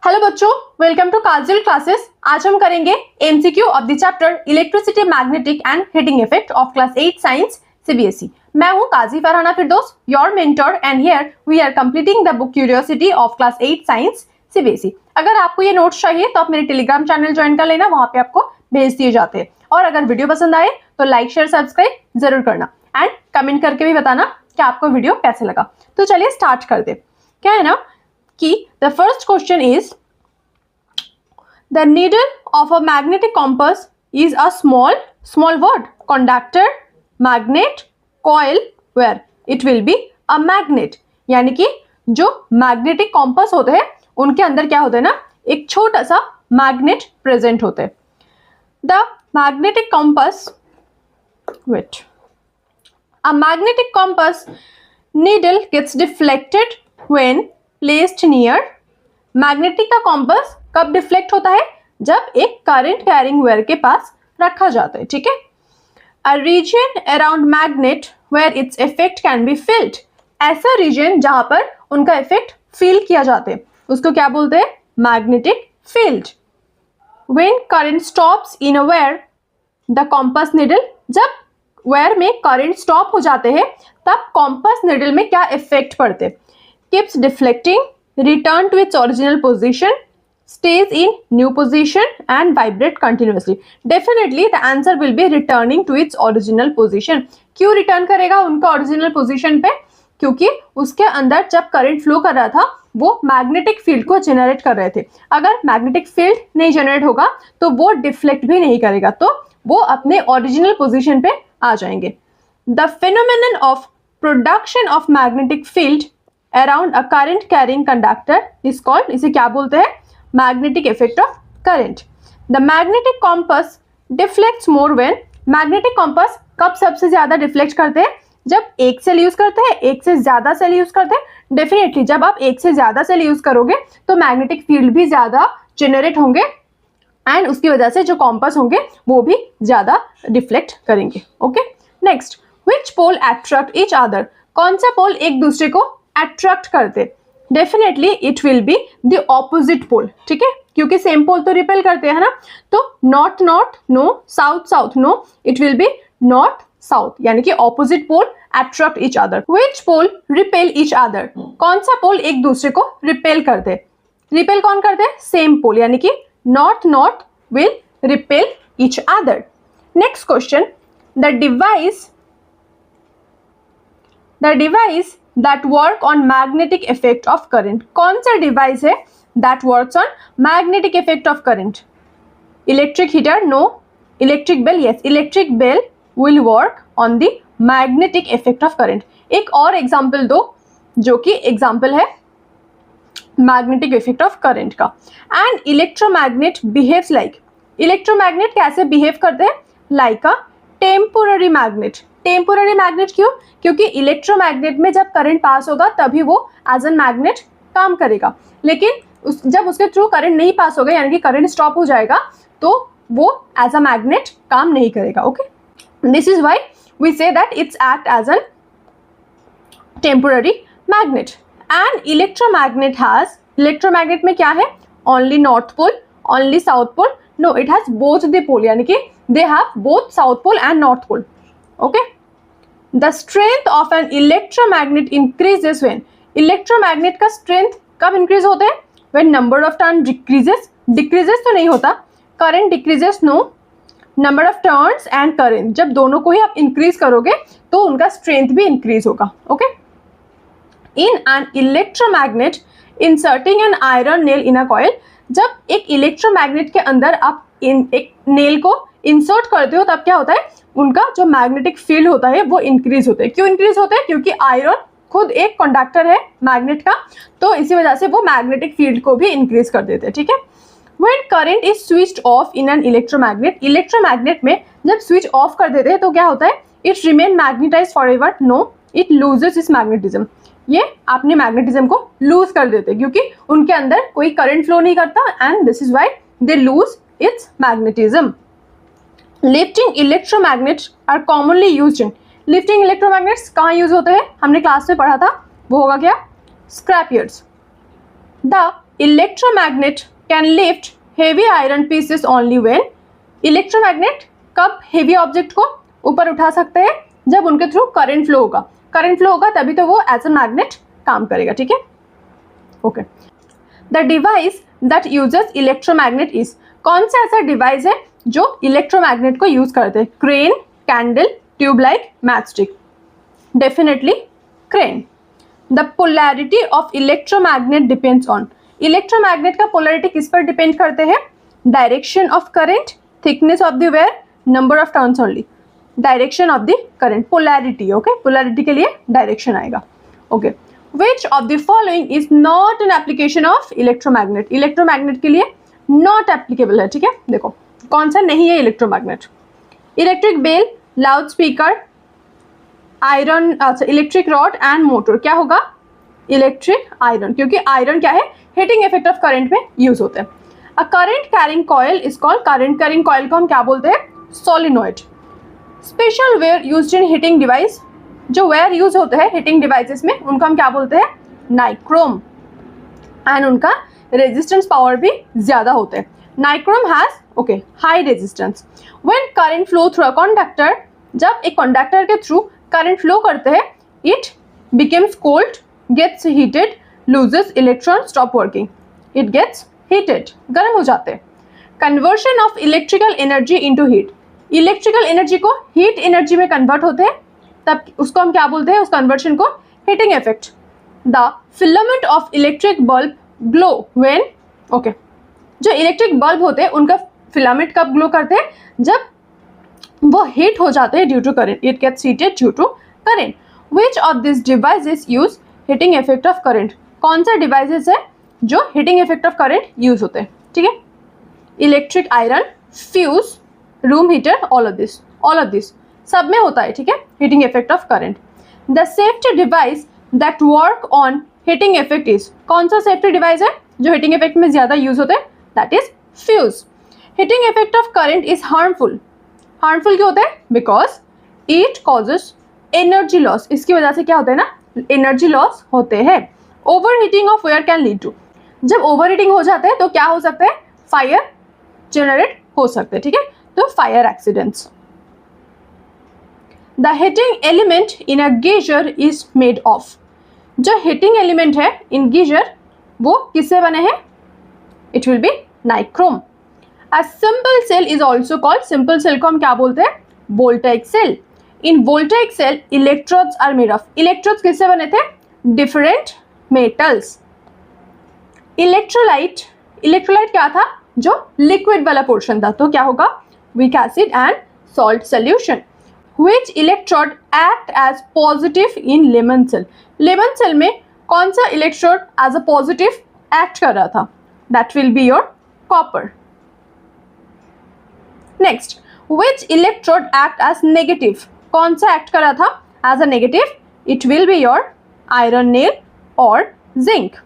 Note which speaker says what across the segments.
Speaker 1: Hello बच्चों, welcome to Kajal classes. आज हम करेंगे MCQ of the chapter electricity, magnetic and heating effect of class 8 science CBSE. मैं हूं Kazi Farhana Firdaus, your mentor, and here we are completing the book Curiosity of class 8 science CBSE. अगर आपको ये notes चाहिए तो आप मेरे टेलीग्राम चैनल ज्वाइन कर लेना, वहां पे आपको भेज दिए जाते हैं। और अगर वीडियो पसंद आए तो लाइक शेयर सब्सक्राइब जरूर करना एंड कमेंट करके भी बताना कि आपको वीडियो कैसे लगा। तो चलिए स्टार्ट कर दे। क्या है ना कि the first question is the needle of a magnetic compass is a small word conductor, magnet, coil, where it will be a magnet। यानी कि जो मैग्नेटिक कॉम्पस होते हैं उनके अंदर क्या होता है ना, एक छोटा सा मैग्नेट प्रेजेंट होते हैं। The magnetic compass a magnetic compass needle gets deflected when placed near। Magnetic का कॉम्पस कब डिफ्लेक्ट होता है? जब एक करंट कैरिंग वायर के पास रखा जाता है। ठीक है। A region around magnet where its effect can be felt. ऐसा रीजन जहां पर उनका इफेक्ट फील किया जाता है उसको क्या बोलते हैं? Magnetic field. When current stops in a wire the compass needle. जब वायर में करंट स्टॉप हो जाते हैं तब कॉम्पस निडल में क्या इफेक्ट पड़ते? keeps deflecting, return to its original position, stays in new position and vibrate continuously। Definitely the answer will be returning to its original position। क्यों रिटर्न करेगा उनका ओरिजिनल पोजीशन पे? क्योंकि उसके अंदर जब करंट फ्लो कर रहा था वो मैग्नेटिक फील्ड को जनरेट कर रहे थे। अगर मैग्नेटिक फील्ड नहीं जनरेट होगा तो वो डिफ्लेक्ट भी नहीं करेगा, तो वो अपने ओरिजिनल पोजीशन पे आ जाएंगे। The phenomenon of production of magnetic field around a current carrying conductor is called. इसे क्या बोलते हैं? Magnetic effect of current. The magnetic compass deflects more when. Magnetic compass कब सबसे ज्यादा डिफ्लेक्ट करते हैं? जब एक सेल यूज करते हैं, एक से ज्यादा सेल यूज करते हैं। डेफिनेटली जब आप एक से ज्यादा सेल यूज करोगे तो मैग्नेटिक फील्ड भी ज्यादा जनरेट होंगे एंड उसकी वजह से जो कॉम्पस होंगे वो भी ज्यादा डिफ्लेक्ट करेंगे। Okay, next, which pole attract each other. कौन सा पोल एक दूसरे को अट्रैक्ट करते? Definitely it will be the opposite pole. ठीक है, क्योंकि सेम पोल तो रिपेल करते हैं ना। तो north north no, south south no, it will be north south, यानी कि opposite pole attract each other. Which pole repel each other. कौन सा पोल एक दूसरे को रिपेल करते? रिपेल कौन करते? सेम पोल, यानी कि north north will repel each other. Next question, the device that work on magnetic effect of current। कौन सा डिवाइस है that works on magnetic effect of current? Electric heater? No. Electric bell? Yes. Electric bell will work on the magnetic effect of current। एक और example दो जो कि example है magnetic effect of current का। And electromagnet behaves like. Electromagnet कैसे behave करते हैं? लाइक अ टेम्पोररी मैग्नेट। टेम्पोररी मैग्नेट क्यों? क्योंकि इलेक्ट्रोमैग्नेट में जब करंट पास होगा तभी वो एज एन मैग्नेट काम करेगा, लेकिन जब उसके थ्रू करंट नहीं पास होगा यानी कि करंट स्टॉप हो जाएगा तो वो एज अ मैग्नेट काम नहीं करेगा। Okay, this is why we say that its act as an temporary magnet. And electromagnet has, electromagnet में क्या है? Only north pole, only south pole? No, it has both the pole, यानी कि they have both south pole and north pole. Okay, the strength of an electromagnet increases when. Electromagnet का strength कब increase होता है? When number of turn decreases. Decreases तो नहीं होता, current decreases no, number of turns and current, जब दोनों को ही आप इंक्रीज करोगे तो उनका स्ट्रेंथ भी इंक्रीज होगा। Okay, in an electromagnet inserting an iron nail in a coil. जब एक इलेक्ट्रोमैग्नेट के अंदर आप एक नेल को इंसर्ट करते हो तब क्या होता है? उनका जो मैग्नेटिक फील्ड होता है वो इंक्रीज होता है। क्यों इंक्रीज होता है? क्योंकि आयरन खुद एक कंडक्टर है मैग्नेट का, तो इसी वजह से वो मैग्नेटिक फील्ड को भी इंक्रीज कर देते हैं। ठीक है। When current is switched off in an electromagnet. Electromagnet में जब स्विच ऑफ कर देते हैं तो क्या होता है? It remain magnetise forever? No, it loses its magnetism. ये अपने मैग्नेटिज्म को लूज कर देते हैं क्योंकि उनके अंदर कोई करंट फ्लो नहीं करता and this is why they lose its magnetism. Lifting electromagnets are commonly used in. Lifting electromagnets कहाँ यूज होते हैं? हमने क्लास में पढ़ा था, वो होगा क्या? Scrap yards. The electromagnet can lift heavy iron pieces only when, electromagnet कब हेवी ऑब्जेक्ट को ऊपर उठा सकते हैं, जब उनके थ्रू करंट फ्लो होगा, करंट फ्लो होगा तभी तो वो एज अ मैग्नेट काम करेगा, ठीक है। Okay, the device that uses electromagnet is, कौन सा ऐसा डिवाइस है जो इलेक्ट्रोमैग्नेट को यूज करते हैं, crane, candle, tube light, matchstick, definitely crane. The polarity of electromagnet depends on, electromagnet का पोलैरिटी किस पर डिपेंड करते हैं, direction of current, thickness of the wire, number of turns only, direction of the current, polarity, okay, polarity के लिए direction आएगा, okay. Which of the following is not an application of electromagnet, electromagnet के लिए not applicable है, ठीक है। देखो कौन सा नहीं है electromagnet, electric bell, loud speaker, iron, अच्छा इलेक्ट्रिक रॉड एंड मोटर, क्या होगा, इलेक्ट्रिक आयरन, क्योंकि आयरन क्या है, हीटिंग इफेक्ट ऑफ करंट में यूज होते हैं। A current carrying coil is called, current carrying coil को हम क्या बोलते हैं, solenoid. Special were used in heating device, जो वेयर यूज होते हैं हीटिंग डिवाइसेस में उनको हम क्या बोलते हैं, नाइक्रोम, एंड उनका रेजिस्टेंस पावर भी ज्यादा होते हैं। Nichrome has okay high resistance. When current flow through a conductor, जब एक कंडक्टर के थ्रू करंट फ्लो करते हैं, it becomes cold, gets heated, loses electron, stop working, it gets heated, गर्म हो जाते हैं। Conversion of electrical energy into heat, electrical energy को हीट एनर्जी में कन्वर्ट होते हैं, तब उसको हम क्या बोलते हैं, उस कन्वर्शन को heating effect. The filament of electric bulb glow when, okay, जो इलेक्ट्रिक बल्ब होते हैं उनका फिलामेंट कब ग्लो करते हैं, जब वो हीट हो जाते हैं due to current, it gets heated due to current. Which of this devices use heating effect of current, कौन सा डिवाइसेस है जो heating effect of current use होते हैं, ठीक है। Electric iron, fuse, room heater, all of this सब में होता है, ठीक है, heating effect of current. The safety device that work on heating effect is, कौन सा सेफ्टी डिवाइस है जो हीटिंग इफेक्ट में ज्यादा यूज होते हैं, that is fuse. Heating effect of current is harmful, harmful क्यों होता है, because it causes energy loss, इसकी वजह से क्या होता है ना, एनर्जी लॉस होते हैं। Over heating of wire can lead to, जब ओवर हीटिंग हो जाते हैं तो क्या हो सकता है, फायर जनरेट हो सकते हैं, ठीक है, तो fire accidents. The heating element in a geyser is made of, जो हीटिंग एलिमेंट है इन गीजर वो किससे बने हैं, it will be nichrome. A simple cell is also called, simple cell को हम क्या बोलते हैं, voltaic cell. In voltaic cell electrodes are made of, electrodes किससे बने थे, डिफरेंट मेटल्स। इलेक्ट्रोलाइट, इलेक्ट्रोलाइट क्या था, जो लिक्विड वाला पोर्शन था, तो क्या होगा, weak acid and salt solution. Which electrode act as positive in Lehman cell, Lehman cell में कौन सा electrode as a positive act कर रहा था, that will be your copper. Next, which electrode act as negative, कौन सा act कर रहा था as a negative, it will be your iron nail और zinc.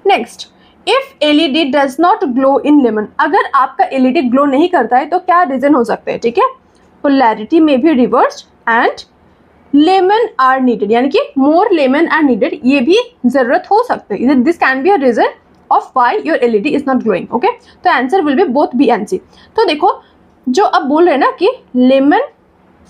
Speaker 1: Next, if LED does not glow in lemon, अगर आपका एलईडी ग्लो नहीं करता है तो क्या रीजन हो सकते हैं, ठीक है, पोलैरिटी में भी reversed and lemon are needed, यानी कि मोर लेमन आर नीडेड, ये भी जरूरत हो सकते हैं, this can be a reason of why your LED is not glowing, okay. तो answer will be both B and C. तो देखो जो अब बोल रहे हैं ना कि लेमन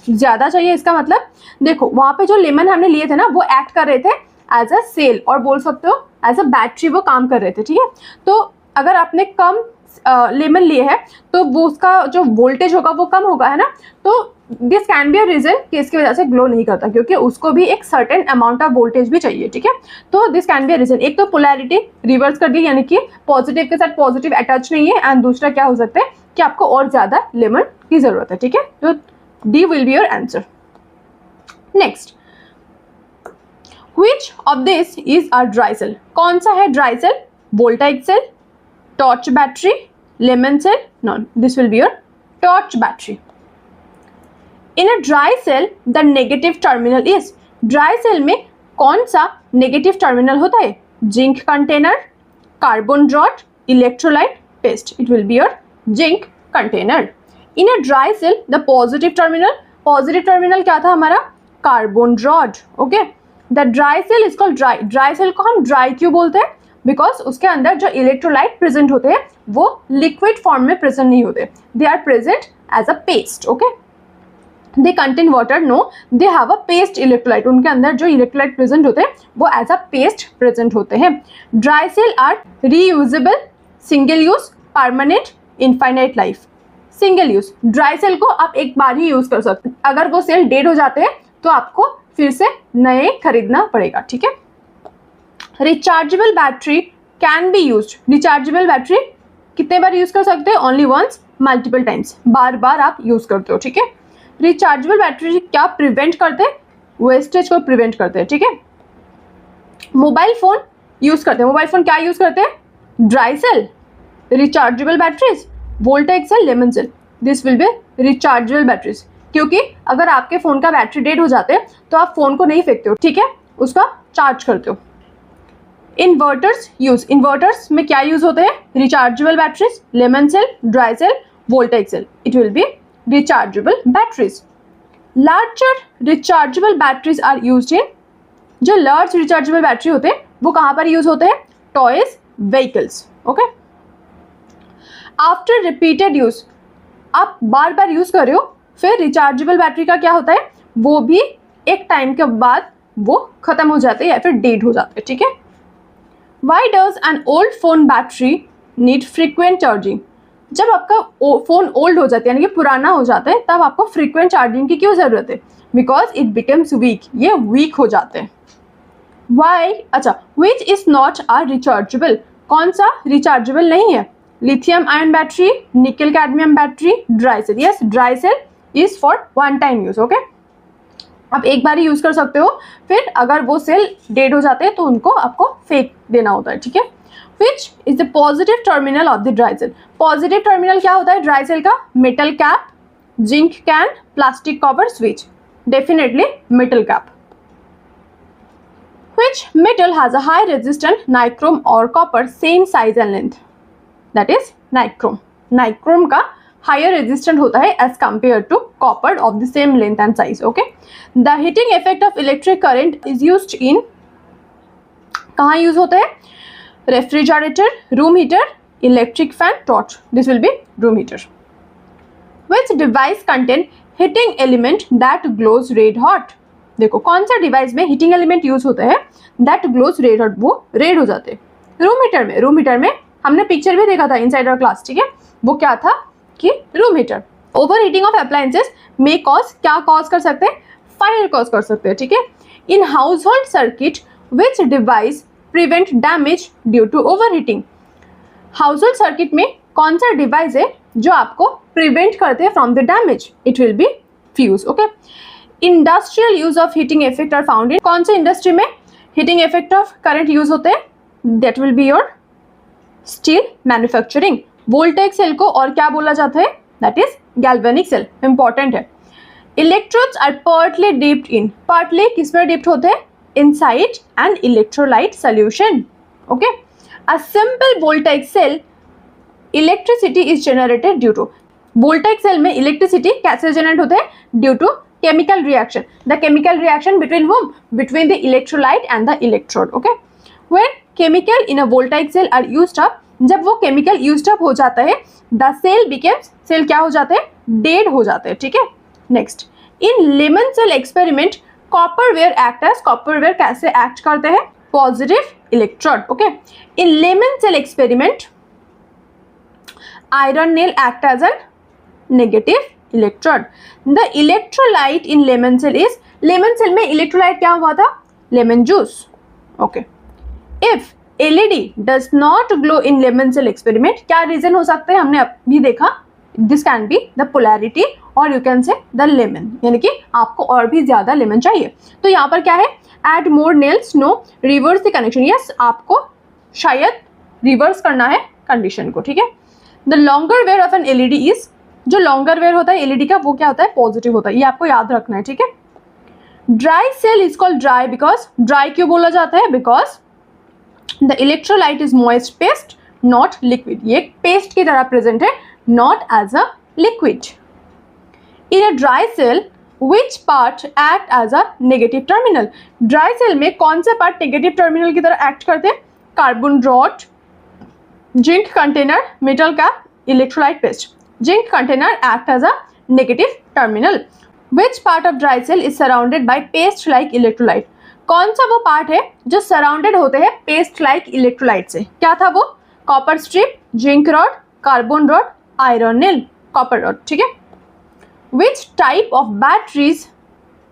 Speaker 1: ज्यादा चाहिए, इसका मतलब देखो वहां पे जो लेमन हमने लिए थे ना वो एक्ट कर रहे थे एज अ सेल, और बोल सकते हो एज अ बैटरी वो काम कर रहे थे, ठीक है। तो अगर आपने कम लेमन लिए है तो वो उसका जो वोल्टेज होगा वो कम होगा, है ना, तो this can be a reason कि इसकी वजह से ग्लो नहीं करता, क्योंकि उसको भी एक सर्टेन अमाउंट ऑफ वोल्टेज भी चाहिए, ठीक है। तो this can be a reason, एक तो पोलैरिटी रिवर्स कर दी, यानी कि पॉजिटिव के साथ पॉजिटिव अटैच नहीं है, एंड दूसरा क्या हो सकता है कि आपको और ज्यादा लेमन की जरूरत है, ठीक है। तो D will be your answer. Next, which of this is a dry cell, कौन सा है dry cell, voltaic cell, torch battery, Lehman cell, no, this will be your torch battery. In a dry cell the negative terminal is, dry cell में कौन सा negative terminal होता है, zinc container, carbon rod, electrolyte, paste, it will be your zinc container. In a dry cell the positive terminal क्या था हमारा, carbon rod, okay. The dry cell is called dry cell को हम dry क्यों बोलते हैं, बिकॉज उसके अंदर जो इलेक्ट्रोलाइट प्रेजेंट होते हैं वो लिक्विड फॉर्म में प्रेजेंट नहीं होते, they are present as a paste. Okay, they contain water, no, they have a paste electrolyte. उनके अंदर जो इलेक्ट्रोलाइट प्रेजेंट होते हैं वो एज अ पेस्ट प्रेजेंट होते हैं. Dry cell are reusable, single use, permanent, infinite life. Single use, dry cell को आप एक बार ही यूज कर सकते हैं. अगर वो सेल डेड हो जाते हैं तो आपको फिर से नए खरीदना पड़ेगा. ठीक है. Rechargeable battery can be used. Rechargeable battery कितने बार यूज कर सकते हैं? ओनली वंस, मल्टीपल टाइम्स, बार बार आप यूज करते हो. ठीक है. रिचार्जेबल बैटरी क्या प्रिवेंट करते हैं? वेस्टेज को प्रिवेंट करते हैं. ठीक है. मोबाइल फोन यूज करते हैं. मोबाइल फोन क्या यूज करते हैं? Dry cell, rechargeable batteries, voltage cell, lemon cell. This will be rechargeable batteries. क्योंकि अगर आपके फोन का बैटरी डेड हो जाते हैं तो आप फोन को नहीं फेंकते हो. ठीक है, उसका चार्ज करते हो. Inverters use. इन्वर्टर्स में क्या यूज होते हैं? Rechargeable batteries, lemon cell, dry cell, voltage cell. It will be rechargeable batteries. Larger rechargeable batteries are used in. जो लार्ज रिचार्जेबल बैटरी होते हैं वो कहाँ पर यूज होते हैं? Toys, vehicles. Okay. After repeated use, आप बार बार यूज कर रहे हो, फिर रिचार्जेबल बैटरी का क्या होता है? वो भी एक टाइम के बाद वो खत्म हो जाते हैं या फिर डेड हो जाते हैं. ठीक है. Why does an old phone battery need frequent charging. जब आपका फोन ओल्ड हो जाता है यानी कि पुराना हो जाता है तब आपको फ्रीक्वेंट चार्जिंग की क्यों जरूरत है? Because it becomes weak. ये वीक हो जाते हैं. वाई, अच्छा, which is not are rechargeable. कौन सा रिचार्जेबल नहीं है? Lithium ion battery, nickel cadmium battery, dry cell. Yes, dry cell is for one time use. Okay, आप एक बार ही यूज कर सकते हो, फिर अगर वो सेल डेड हो जाते हैं तो उनको आपको फेंक देना होता है. ठीक है. Which is the positive terminal of the dry cell. Positive terminal क्या होता है ड्राई सेल का? Metal cap, zinc can, plastic cover, switch. Definitely metal cap. Which metal has a high resistance, nichrome or copper, same size and length? That is nichrome. Nichrome का higher resistant होता है as compared to copper of the same length and size. Okay. The heating effect of electric current is used in. कहाँ use होता है? Refrigerator, room heater, electric fan, torch. This will be room heater. Which device contain heating element that glows red hot? देखो कौन सा device में heating element use होता है that glows red hot, वो रेड हो जाते हैं. रूम हीटर में. रूम हीटर में हमने पिक्चर भी देखा था इनसाइड आवर क्लास. ठीक है, वो क्या था कि room heater. Over heating of appliances में कॉज, क्या कॉज कर सकते हैं? फायर कॉज कर सकते हैं. ठीक है. In house hold circuit which device prevent damage due to over heating. House hold circuit में कौन सा डिवाइस है जो आपको प्रिवेंट करते हैं from the damage? It will be fuse. Okay. Industrial use of heating effect are found in. कौन से इंडस्ट्री में heating effect of current use होते हैं? That will be your steel manufacturing. Voltage cell को और क्या बोला जाता है? That is galvanic cell. Important है. Electrodes are partly dipped in. Partly किसमें डिप्ड होते हैं? Inside an electrolyte solution. Okay. A simple voltage cell electricity is generated due to. Voltage cell में इलेक्ट्रिसिटी कैसे जनरेट होते हैं? Due to chemical reaction. The chemical reaction between whom? Between the electrolyte and the electrode. Okay. When chemical in a voltaic cell are used up, जब वो chemical used up हो जाता है the cell becomes, cell क्या हो जाते हैं? Dead हो जाते हैं. ठीक है. Next, in Lemon cell experiment, copper wire act as, copper wire कैसे act करते हैं? Positive electrode. Okay. In Lemon cell experiment, iron nail act as a negative electrode. The electrolyte in lemon cell is, lemon cell में electrolyte क्या हुआ था? Lemon juice. Okay. If LED does not glow in lemon cell experiment, क्या reason हो सकता है? हमने अभी देखा. This can be the polarity or you can say the lemon. यानी कि आपको और भी ज्यादा lemon चाहिए. तो यहाँ पर क्या है? Add more nails, no, reverse the connection. Yes, आपको शायद reverse करना है condition को. ठीक है. The longer wear of an LED is, जो लॉन्गर वेयर होता है एलईडी का वो क्या होता है? पॉजिटिव होता है. ये आपको याद रखना है. ठीक है. Dry cell is called dry because, dry क्यों बोला जाता है? Because the electrolyte is moist paste, not liquid. ये पेस्ट की तरह प्रेजेंट है, not as a liquid. In a dry cell which part act as a negative terminal. Dry cell में कौन से पार्ट नेगेटिव टर्मिनल की तरह एक्ट करते हैं? carbon rod, zinc container, metal cap, electrolyte paste. Zinc container act as a negative terminal. Which part of dry cell is surrounded by paste like electrolyte? कौन सा वो पार्ट है जो surrounded होते हैं पेस्ट लाइक इलेक्ट्रोलाइट से? क्या था वो? Copper strip, zinc rod, carbon rod, iron nail, copper rod. ठीक है. Which type of batteries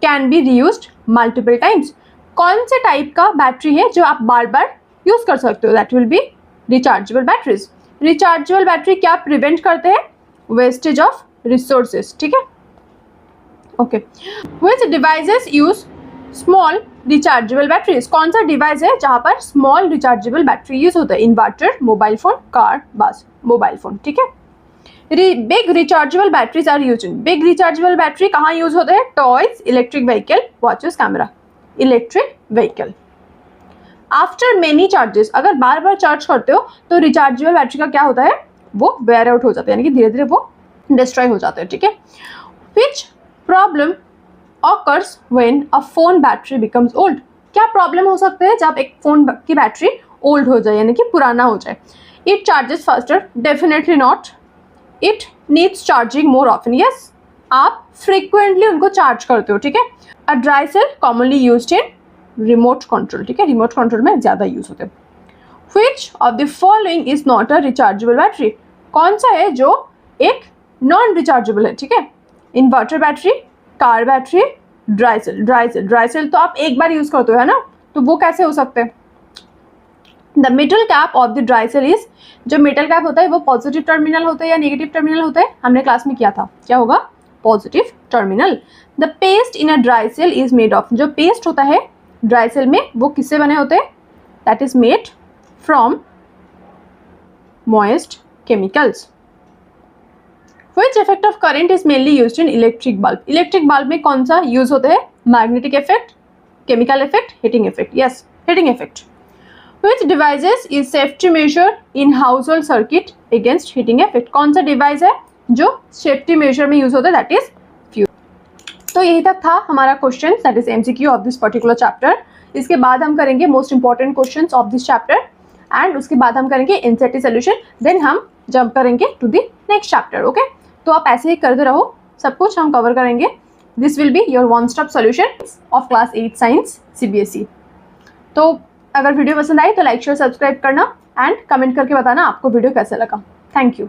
Speaker 1: can be reused multiple times? कौन से टाइप का बैटरी है जो आप बार बार यूज कर सकते हो? That will be rechargeable batteries. Rechargeable battery क्या प्रिवेंट करते हैं? Wastage of resources. ठीक है. Okay. Which devices use small rechargeable batteries? कौन सा डिवाइस है जहां पर स्मॉल रिचार्जेबल बैटरी यूज होता है? Inverter, mobile phone, car, bus. Mobile phone. ठीक है. Big rechargeable batteries are use in. Big rechargeable battery कहाँ यूज होते हैं? Toys, electric vehicle, watches, camera. Electric vehicle. After many charges, अगर बार बार charge करते हो तो रिचार्जेबल बैटरी का क्या होता है? वो वेयर आउट हो जाता है, यानी कि धीरे धीरे वो डिस्ट्रॉय हो जाते हैं. ठीक है. Which problem occurs when a phone battery becomes old? क्या प्रॉब्लम हो सकते हैं जब एक फोन की बैटरी ओल्ड हो जाए, यानी कि पुराना हो जाए? It charges faster? Definitely not. It needs charging more often? Yes. आप फ्रिक्वेंटली उनको चार्ज करते हो. ठीक है. A dry cell commonly used in remote control. ठीक है. रिमोट कंट्रोल में ज्यादा यूज होते हैं. Which of the following is not a rechargeable battery? कौन सा है जो एक नॉन रिचार्जेबल है? ठीक है. Inverter battery, car battery, dry cell. Dry cell तो आप एक बार यूज करते हो, है ना, तो वो कैसे हो सकते हैं? The metal cap of the dry cell is, जो मेटल कैप होता है वो पॉजिटिव टर्मिनल होता है या नेगेटिव टर्मिनल होता है? हमने क्लास में किया था. क्या होगा? Positive terminal. The paste in a dry cell is made of, जो पेस्ट होता है ड्राई सेल में वो किससे बने होते हैं? That is made from moist chemicals. Which effect of current is mainly used in electric bulb? Electric bulb में कौन सा यूज होता है? Magnetic effect, chemical effect, heating effect. Yes, heating effect. Which devices is safety measure in household circuit against heating effect? कौन सा device है जो safety major में यूज होता है? That is fuse. तो यही तक था हमारा question, that is MCQ of this particular chapter. इसके बाद हम करेंगे most important question of this chapter and उसके बाद हम करेंगे एनसीईआरटी सोल्यूशन. देन हम जंप करेंगे to the next chapter. Okay. तो आप ऐसे ही करते रहो, सब कुछ हम कवर करेंगे. This will be your one stop solution of class 8 science CBSE. तो अगर वीडियो पसंद आई तो लाइक शेयर सब्सक्राइब करना एंड कमेंट करके बताना आपको वीडियो कैसा लगा. Thank you.